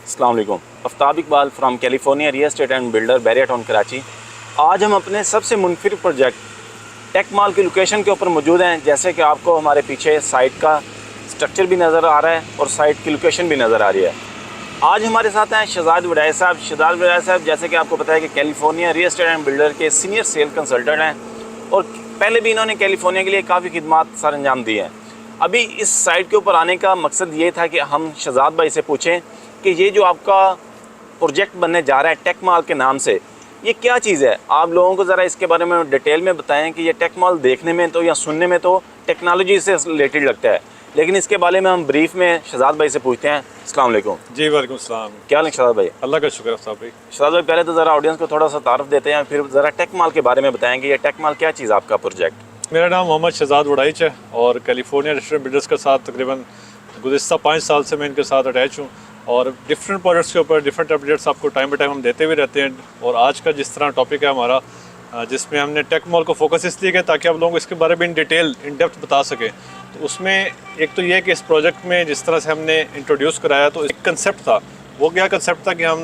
अस्सलाम वालेकुम। Aftab Iqbal from California real estate and builder Bahria town Karachi. आज हम अपने सबसे मुनफरिद प्रोजेक्ट टेक मॉल की लोकेशन के ऊपर मौजूद हैं। जैसे कि आपको हमारे पीछे साइट का स्ट्रक्चर भी नज़र आ रहा है और साइट की लोकेशन भी नज़र आ रही है। आज हमारे साथ हैं शहजाद वडाई साहब। शहजाद वडाई साहब जैसे कि आपको पता है कि California real estate and builder के सीनियर सेल कंसल्टेंट हैं और पहले भी इन्होंने कैलिफोर्निया के लिए काफ़ी खिदमात सर अंजाम दी हैं। अभी इस साइट के ऊपर आने का मकसद ये था कि हम शहजाद भाई से पूछें कि ये जो आपका प्रोजेक्ट बनने जा रहा है टेक मॉल के नाम से, ये क्या चीज़ है। आप लोगों को ज़रा इसके बारे में डिटेल में बताएं कि ये टेक मॉल देखने में तो या सुनने में तो टेक्नोलॉजी से रिलेटेड लगता है, लेकिन इसके बारे में हम ब्रीफ में शहजाद भाई से पूछते हैं। अस्सलाम वालेकुम। जी वालेकुम सलाम। क्या हाल है शहजाद भाई? अल्लाह का शुक्र साहब भाई। शहजाद भाई पहले तो ज़रा ऑडियंस को थोड़ा सा तारुफ देते हैं, फिर ज़रा टेक मॉल के बारे में बताएं कि ये टेक मॉल क्या चीज़ आपका प्रोजेक्ट। मेरा नाम मोहम्मद शहजाद वड़ाइच है और कैलिफोर्निया रेस्टोरेंट बिल्डर्स के साथ तकरीबन गुज़िश्ता 5 साल से मैं इनके साथ अटैच हूँ और डिफरेंट प्रोजेक्ट्स के ऊपर डिफरेंट अपडेट्स आपको टाइम बाई टाइम हम देते हुए रहते हैं। और आज का जिस तरह टॉपिक है हमारा, जिसमें हमने टेक मॉल को फोकस इसलिए किया ताकि आप लोगों को इसके बारे में इन डिटेल इन डेप्थ बता सकें। तो उसमें एक तो ये कि इस प्रोजेक्ट में जिस तरह से हमने इंट्रोड्यूस कराया तो एक कंसेप्ट था। वो क्या कंसेप्ट था कि हम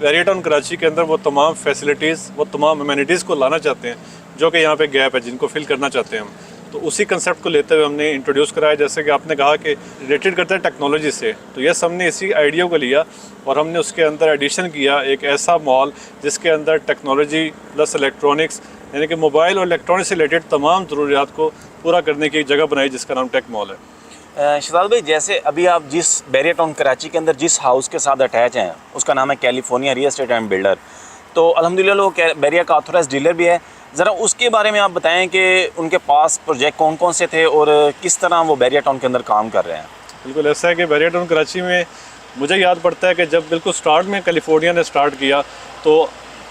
बैरिया टाउन कराची के अंदर वो तमाम फैसिलिटीज़, वो तमाम अमेनिटीज़ को लाना चाहते हैं जो कि यहाँ पे गैप है, जिनको फिल करना चाहते हैं हम। तो उसी कंसेप्ट को लेते हुए हमने इंट्रोड्यूस कराया। जैसे कि आपने कहा कि रिलेटेड करते हैं टेक्नोलॉजी से, तो यस हमने इसी आइडिया को लिया और हमने उसके अंदर एडिशन किया एक ऐसा मॉल जिसके अंदर टेक्नोलॉजी प्लस इलेक्ट्रॉनिक्स यानी कि मोबाइल और इलेक्ट्रॉनिक्स से रिलेटेड तमाम ज़रूरियात को पूरा करने की एक जगह बनाई जिसका नाम टेक मॉल है। शहजाद भाई जैसे अभी आप जिस बैरिया टाउन कराची के अंदर जिस हाउस के साथ अटैच हैं उसका नाम है California real estate and builder, तो अल्हम्दुलिल्लाह वो बैरिया का ऑथराइज्ड डीलर भी है। ज़रा उसके बारे में आप बताएं कि उनके पास प्रोजेक्ट कौन कौन से थे और किस तरह वो बैरिया टाउन के अंदर काम कर रहे हैं। बिल्कुल ऐसा है कि बैरिया टाउन कराची में मुझे याद पड़ता है कि जब बिल्कुल स्टार्ट में कैलिफोर्निया ने स्टार्ट किया तो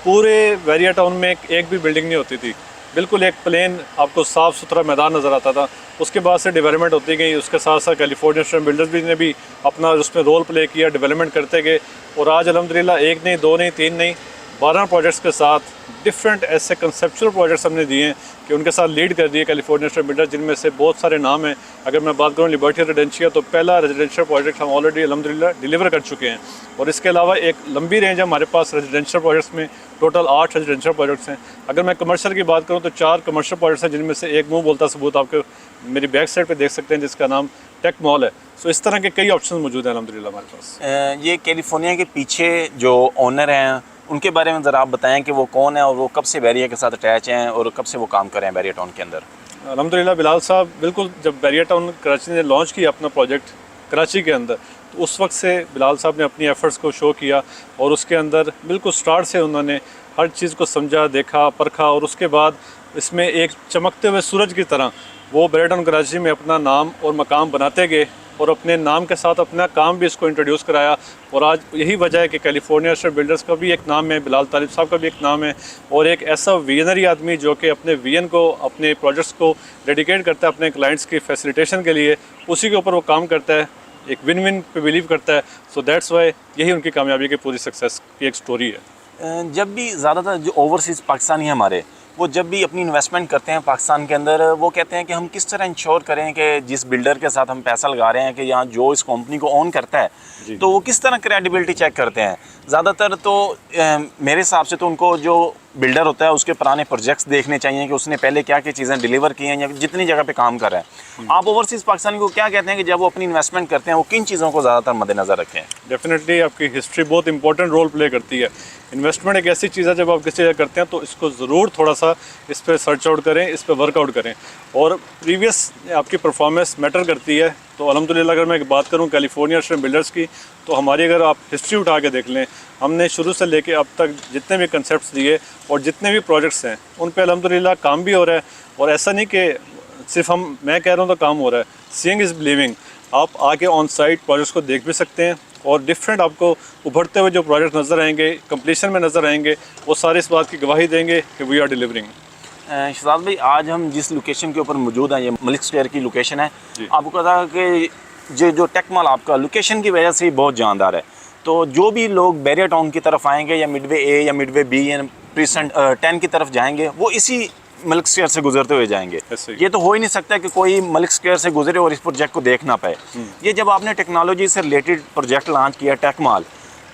पूरे बैरिया टाउन में एक भी बिल्डिंग नहीं होती थी। बिल्कुल एक प्लेन आपको साफ़ सुथरा मैदान नज़र आता था। उसके बाद से डेवलपमेंट होती गई, उसके साथ साथ कैलिफोर्निया रेस्टोरेंट बिल्डर्स भी ने भी अपना उसमें रोल प्ले किया, डेवलपमेंट करते गए और आज अल्हम्दुलिल्लाह 1 नहीं 2 नहीं 3 नहीं 12 प्रोजेक्ट्स के साथ डिफरेंट ऐसे कंसेप्चुअल प्रोजेक्ट्स हमने दिए हैं कि उनके साथ लीड कर दिए कैलिफोर्निया रेस्टोरेंट बिल्डर्स, जिनमें से बहुत सारे नाम हैं। अगर मैं बात करूँ लिबर्टी रेजिडेंशिया, तो पहला रेजिडेंशियल प्रोजेक्ट हम ऑलरेडी अल्हम्दुलिल्लाह डिलीवर कर चुके हैं और इसके अलावा एक लंबी रेंज है हमारे पास रेजिडेंशियल प्रोजेक्ट्स में। टोटल 8 रेजिडेंशियल प्रोजेक्ट्स हैं। अगर मैं कमर्शियल की बात करूँ तो 4 कमर्शियल प्रोजेक्ट्स हैं, जिनमें से एक मुँह बोलता सबूत आपके मेरी बैक साइड पे देख सकते हैं जिसका नाम टेक मॉल है। सो इस तरह के कई ऑप्शन मौजूद हैं अल्हम्दुलिल्लाह हमारे पास। ये कैलिफोर्निया के पीछे जो ओनर हैं उनके बारे में ज़रा आप बताएं कि वो कौन है और वो कब से बैरिया के साथ अटैच हैं और कब से वो काम कर रहे हैं बैरिया टाउन के अंदर। अल्हम्दुलिल्लाह बिलाल साहब, बिल्कुल जब बैरिया टाउन कराची ने लॉन्च किया अपना प्रोजेक्ट कराची के अंदर, तो उस वक्त से बिलाल साहब ने अपनी एफ़र्ट्स को शो किया और उसके अंदर बिल्कुल स्टार्ट से उन्होंने हर चीज़ को समझा, देखा, परखा और उसके बाद इसमें एक चमकते हुए सूरज की तरह वो बैरिया टाउन कराची में अपना नाम और मकाम बनाते गए और अपने नाम के साथ अपना काम भी इसको इंट्रोड्यूस कराया। और आज यही वजह है कि कैलिफोर्निया रेस्टोरेंट बिल्डर्स का भी एक नाम है, बिलाल तालिब साहब का भी एक नाम है और एक ऐसा विजनरी आदमी जो कि अपने विजन को, अपने प्रोजेक्ट्स को डेडिकेट करता है अपने क्लाइंट्स की फैसिलिटेशन के लिए, उसी के ऊपर वो काम करता है, एक विन विन पे बिलीव करता है। सो दैट्स वाई यही उनकी कामयाबी की पूरी सक्सेस की एक स्टोरी है। जब भी ज़्यादातर जो ओवरसीज़ पाकिस्तानी हैं हमारे, वो जब भी अपनी इन्वेस्टमेंट करते हैं पाकिस्तान के अंदर, वो कहते हैं कि हम किस तरह इंश्योर करें कि जिस बिल्डर के साथ हम पैसा लगा रहे हैं कि यहाँ जो इस कंपनी को ओन करता है तो वो किस तरह क्रेडिबिलिटी चेक करते हैं। ज़्यादातर तो मेरे हिसाब से तो उनको जो बिल्डर होता है उसके पुराने प्रोजेक्ट्स देखने चाहिए कि उसने पहले क्या क्या चीज़ें डिलीवर की हैं या जितनी जगह पे काम कर रहा है। आप ओवरसीज़ पाकिस्तानी को क्या कहते हैं कि जब वो अपनी इन्वेस्टमेंट करते हैं वो किन चीज़ों को ज़्यादातर मद्देनज़र रखें? डेफिनेटली आपकी हिस्ट्री बहुत इंपॉर्टेंट रोल प्ले करती है। इन्वेस्टमेंट एक ऐसी चीज़ है, जब आप किसी जगह करते हैं तो इसको ज़रूर थोड़ा सा इस पर सर्च आउट करें, इस पर वर्कआउट करें और प्रीवियस आपकी परफॉर्मेंस मैटर करती है। तो अल्हम्दुलिल्लाह अगर मैं बात करूं कैलिफोर्निया रेस्टोरेंट बिल्डर्स की, तो हमारी अगर आप हिस्ट्री उठा के देख लें, हमने शुरू से लेके अब तक जितने भी कंसेप्ट्स दिए और जितने भी प्रोजेक्ट्स हैं उन पे अल्हम्दुलिल्लाह काम भी हो रहा है। और ऐसा नहीं कि सिर्फ मैं कह रहा हूँ तो काम हो रहा है, सीइंग इज़ बिलीविंग। आप आके ऑन साइट प्रोजेक्ट्स को देख भी सकते हैं और डिफरेंट आपको उभरते हुए जो प्रोजेक्ट नज़र आएंगे, कंप्लीशन में नज़र आएंगे, वो सारे इस बात की गवाही देंगे कि वी आर डिलीवरिंग। शहजाद भाई आज हम जिस लोकेशन के ऊपर मौजूद हैं, ये मलिक स्क्वायर की लोकेशन है। आपको पता है कि जो टेक मॉल आपका लोकेशन की वजह से ही बहुत जानदार है। तो जो भी लोग बैरिया टाउन की तरफ आएंगे या मिडवे ए या मिडवे बी या प्रीसेंट 10 की तरफ जाएंगे, वो इसी मलिक स्क्वायर से गुजरते हुए जाएंगे। ये तो हो ही नहीं सकता कि कोई मलिक स्क्वायर से गुजरे और इस प्रोजेक्ट को देख ना पाए। ये जब आपने टेक्नोलॉजी से रिलेटेड प्रोजेक्ट लॉन्च किया टेक मॉल,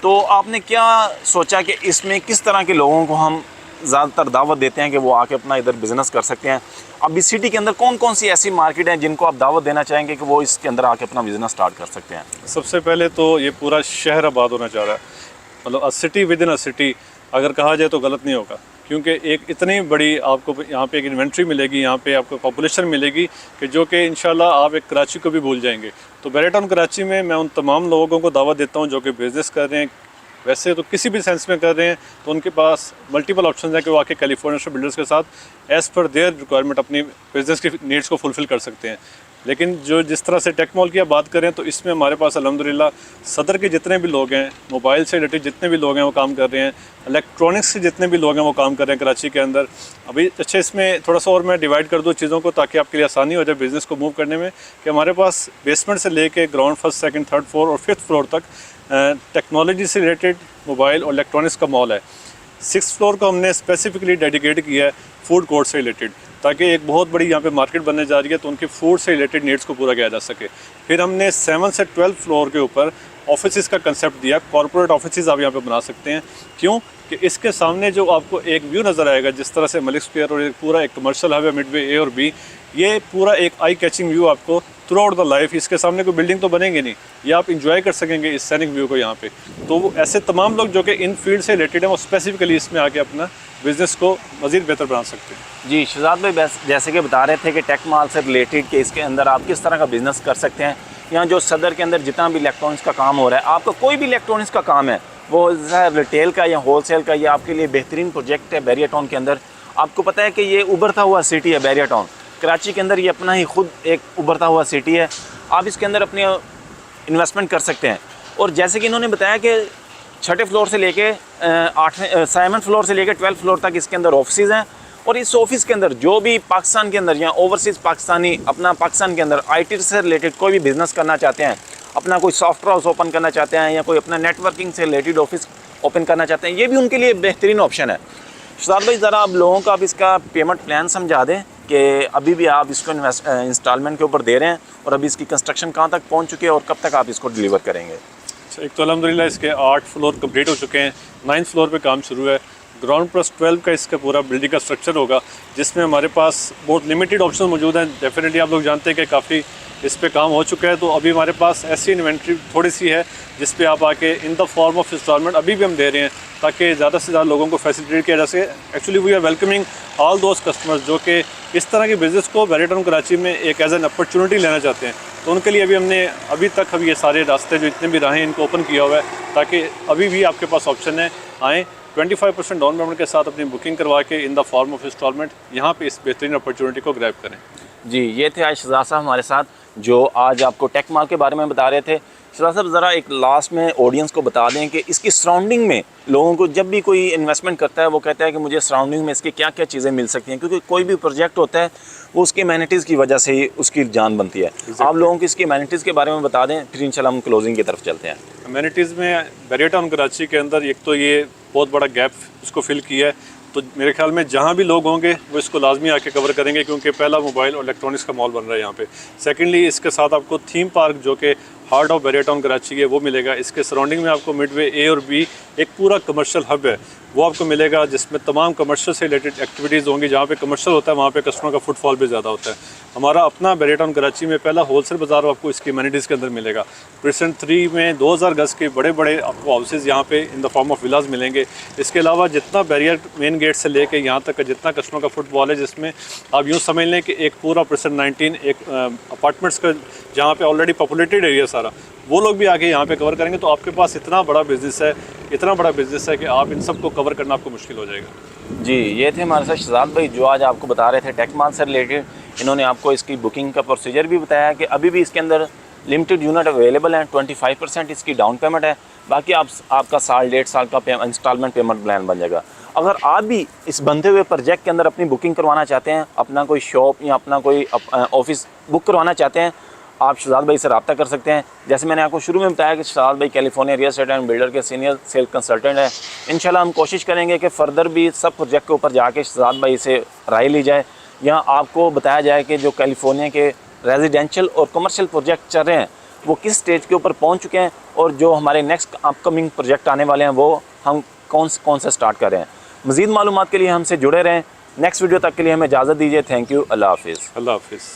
तो आपने क्या सोचा कि इसमें किस तरह के लोगों को हम ज़्यादातर दावत देते हैं कि वो आके अपना इधर बिज़नेस कर सकते हैं? अब इस सिटी के अंदर कौन कौन सी ऐसी मार्केट हैं जिनको आप दावत देना चाहेंगे कि वो इसके अंदर आके अपना बिज़नेस स्टार्ट कर सकते हैं? सबसे पहले तो ये पूरा शहर आबाद होना चाह रहा है, मतलब अ city with in a city अगर कहा जाए तो गलत नहीं होगा, क्योंकि एक इतनी बड़ी आपको यहाँ पे एक इन्वेंट्री मिलेगी, यहाँ पे आपको पॉपुलेशन मिलेगी कि जो कि इंशाल्लाह आप एक कराची को भी भूल जाएंगे। तो बैरियटॉन कराची में मैं उन तमाम लोगों को दावत देता हूँ जो कि बिज़नेस कर रहे हैं, वैसे तो किसी भी सेंस में कर रहे हैं, तो उनके पास मल्टीपल ऑप्शन है कि वो आके कैलिफोर्निया बिल्डर्स के साथ एज़ पर देयर रिक्वायरमेंट अपनी बिज़नेस की नीड्स को फुलफ़िल कर सकते हैं। लेकिन जो जिस तरह से टेक मॉल की आप बात करें तो इसमें हमारे पास अल्हम्दुलिल्लाह सदर के जितने भी लोग हैं, मोबाइल से रिलेटेड जितने भी लोग हैं वो काम कर रहे हैं, इलेक्ट्रॉनिक्स से जितने भी लोग हैं वो काम कर रहे हैं कराची के अंदर। अभी अच्छा इसमें थोड़ा सा और मैं डिवाइड कर दूँ चीज़ों को ताकि आपके लिए आसानी हो जाए बिज़नेस को मूव करने में, कि हमारे पास बेसमेंट से लेके ground first second third floor और फिफ्थ फ्लोर तक टेक्नोलॉजी से रिलेटेड मोबाइल और इलेक्ट्रॉनिक्स का मॉल है। 6th फ्लोर को हमने स्पेसिफिकली डेडिकेट किया है फूड कोर्ट से रिलेटेड, ताकि एक बहुत बड़ी यहाँ पे मार्केट बनने जा रही है तो उनके फूड से रिलेटेड नीड्स को पूरा किया जा सके। फिर हमने 7 से 12 फ्लोर के ऊपर ऑफिसेज़ का कंसेप्ट दिया, कॉर्पोरेट ऑफिसेज़ आप यहाँ पे बना सकते हैं। क्यों कि इसके सामने जो आपको एक व्यू नज़र आएगा, जिस तरह से मलिक स्क्वायर और पूरा एक कमर्शियल हब है मिडवे ए और बी, ये पूरा एक आई कैचिंग व्यू आपको थ्रू आउट द लाइफ, इसके सामने कोई बिल्डिंग तो बनेंगे नहीं, ये आप इंजॉय कर सकेंगे इस सैनिक व्यू को यहाँ पे। तो वो ऐसे तमाम लोग जो कि इन फील्ड से रिलेटेड हैं वो स्पेसिफिकली इसमें आके अपना बिज़नेस को मज़ीद बेहतर बना सकते हैं। जी शहजाद भाई, जैसे कि बता रहे थे कि टेक मॉल से रिलेटेड कि इसके अंदर आप किस तरह का बिज़नेस कर सकते हैं। यहाँ जो सदर के अंदर जितना भी इलेक्ट्रॉनिक्स का काम हो रहा है, आपका कोई भी इलेक्ट्रॉनिक्स का काम है, वो रिटेल का या होलसेल का, ये आपके लिए बेहतरीन प्रोजेक्ट है बैरियटॉन के अंदर। आपको पता है कि ये उभरता हुआ सिटी है बैरियटॉन कराची के अंदर, ये अपना ही खुद एक उभरता हुआ सिटी है। आप इसके अंदर अपनी इन्वेस्टमेंट कर सकते हैं। और जैसे कि इन्होंने बताया कि 6ठे फ्लोर से लेके 7वें फ्लोर से लेके 12 फ्लोर तक इसके अंदर ऑफिस हैं। और इस ऑफिस के अंदर जो भी पाकिस्तान के अंदर या ओवरसीज़ पाकिस्तानी अपना पाकिस्तान के अंदर IT से रिलेटेड कोई भी बिज़नेस करना चाहते हैं, अपना कोई सॉफ्टवेयर हाउस ओपन करना चाहते हैं या कोई अपना नेटवर्किंग से रिलेटेड ऑफिस ओपन करना चाहते हैं, ये भी उनके लिए बेहतरीन ऑप्शन है। शहजाद भाई, ज़रा आप लोगों को आप इसका पेमेंट प्लान समझा दें कि अभी भी आप इसको इंस्टॉलमेंट के ऊपर दे रहे हैं और अभी इसकी कंस्ट्रक्शन कहाँ तक पहुँच चुकी है और कब तक आप इसको डिलीवर करेंगे? एक तो अल्हम्दुलिल्लाह इसके 8 फ्लोर कंप्लीट हो चुके हैं, 9th फ्लोर पे काम शुरू है। ग्राउंड प्लस 12 का इसका पूरा बिल्डिंग का स्ट्रक्चर होगा, जिसमें हमारे पास बहुत लिमिटेड ऑप्शन मौजूद हैं। डेफिनेटली आप लोग जानते हैं कि काफ़ी इस पे काम हो चुका है, तो अभी हमारे पास ऐसी इन्वेंट्री थोड़ी सी है जिस पे आप आके in the form of installment अभी भी हम दे रहे हैं ताकि ज़्यादा से ज़्यादा लोगों को फैसिलिटेट किया जा सके। Actually we are welcoming all those customers जो कि इस तरह के बिज़नेस को बैरियटॉन कराची में एक एज एन अपॉर्चुनिटी लेना चाहते हैं। तो उनके लिए अभी हमने अभी तक हम ये सारे रास्ते जो इतने भी राहें इनको ओपन किया हुआ है ताकि अभी भी आपके पास ऑप्शन है, आएँ 25% डाउन पेमेंट के साथ अपनी बुकिंग करवा के in the form of installment यहाँ पे इस बेहतरीन अपॉर्चुनिटी को ग्रैब करें। जी, ये थे आज शहजाद साहब हमारे साथ जो आज आपको टेक मॉल के बारे में बता रहे थे। शहजाद साहब, ज़रा एक लास्ट में ऑडियंस को बता दें कि इसकी सराउंडिंग में लोगों को जब भी कोई इन्वेस्टमेंट करता है वो कहता है कि मुझे सराउंडिंग में इसकी क्या क्या चीज़ें मिल सकती हैं, क्योंकि कोई भी प्रोजेक्ट होता है वो उसकी एमेनिटीज़ की वजह से ही उसकी जान बनती है। आप लोगों को इसकी एमेनिटीज़ के बारे में बता दें, फिर इंशाल्लाह हम क्लोजिंग की तरफ चलते हैं। एमेनिटीज़ में बैरियटॉन कराची के अंदर एक तो ये बहुत बड़ा गैप इसको फिल किया है, तो मेरे ख्याल में जहाँ भी लोग होंगे वो इसको लाजमी आके कवर करेंगे, क्योंकि पहला मोबाइल और इलेक्ट्रॉनिक्स का मॉल बन रहा है यहाँ पे। सेकेंडली इसके साथ आपको थीम पार्क जो कि हार्ट ऑफ बैरियटॉन कराची है वो मिलेगा। इसके सराउंडिंग में आपको मिडवे ए और बी एक पूरा कमर्शियल हब है वो आपको मिलेगा, जिसमें तमाम कमर्शियल से रिलेटेड एक्टिविटीज़ होंगी। जहाँ पे कमर्शियल होता है वहाँ पे कस्टमर का फुटफॉल भी ज़्यादा होता है। हमारा अपना बैरियटॉन कराची में पहला होलसेल बाज़ार आपको इसकी एमेनिटीज़ के अंदर मिलेगा। प्रेसेंट 3 में 2000 गज के बड़े बड़े आपको हाउसेज़ यहाँ पे in the form of villas मिलेंगे। इसके अलावा जितना बैरियर मेन गेट से लेके यहाँ तक का जितना कस्टमर का फुटफॉल है, जिसमें आप यूँ समझ लें कि एक पूरा प्रेसेंट 19 एक अपार्टमेंट्स का जहाँ पे ऑलरेडी पॉपुलेटेड एरिया सारा, वो लोग भी आके यहाँ पे कवर करेंगे। तो आपके पास इतना बड़ा बिज़नेस है, इतना बड़ा बिज़नेस है कि आप इन सब को कवर करना आपको मुश्किल हो जाएगा। जी, ये थे हमारे साथ शहजाद भाई जो आज आपको बता रहे थे टेक मॉल से रिलेटेड। इन्होंने आपको इसकी बुकिंग का प्रोसीजर भी बताया कि अभी भी इसके अंदर लिमिटेड यूनिट अवेलेबल हैं। 25% इसकी डाउन पेमेंट है, बाकी आपका साल 1.5 साल का इंस्टॉलमेंट पेमेंट प्लान बन जाएगा। अगर आप भी इस बनते हुए प्रोजेक्ट के अंदर अपनी बुकिंग करवाना चाहते हैं, अपना कोई शॉप या अपना कोई ऑफिस बुक करवाना चाहते हैं, आप शहजाद भाई से रब्ता कर सकते हैं। जैसे मैंने आपको शुरू में बताया कि शहजाद भाई California real estate and builder के सीनियर सेल कंसल्टेंट हैं। इंशाल्लाह हम कोशिश करेंगे कि फ़र्दर भी सब प्रोजेक्ट के ऊपर जाके शहजाद भाई से राय ली जाए, या आपको बताया जाए कि जो कैलिफोर्निया के रेजिडेंशियल और कमर्शियल प्रोजेक्ट चल रहे हैं वो किस स्टेज के ऊपर पहुंच चुके हैं और जो हमारे नेक्स्ट अपकमिंग प्रोजेक्ट आने वाले हैं वो हम कौन से स्टार्ट कर रहे हैं। मज़ीद मालूमात के लिए हमसे जुड़े रहें। नेक्स्ट वीडियो तक के लिए हमें इजाज़त दीजिए। Thank you. अल्लाह हाफिज़। अल्लाह हाफिज़।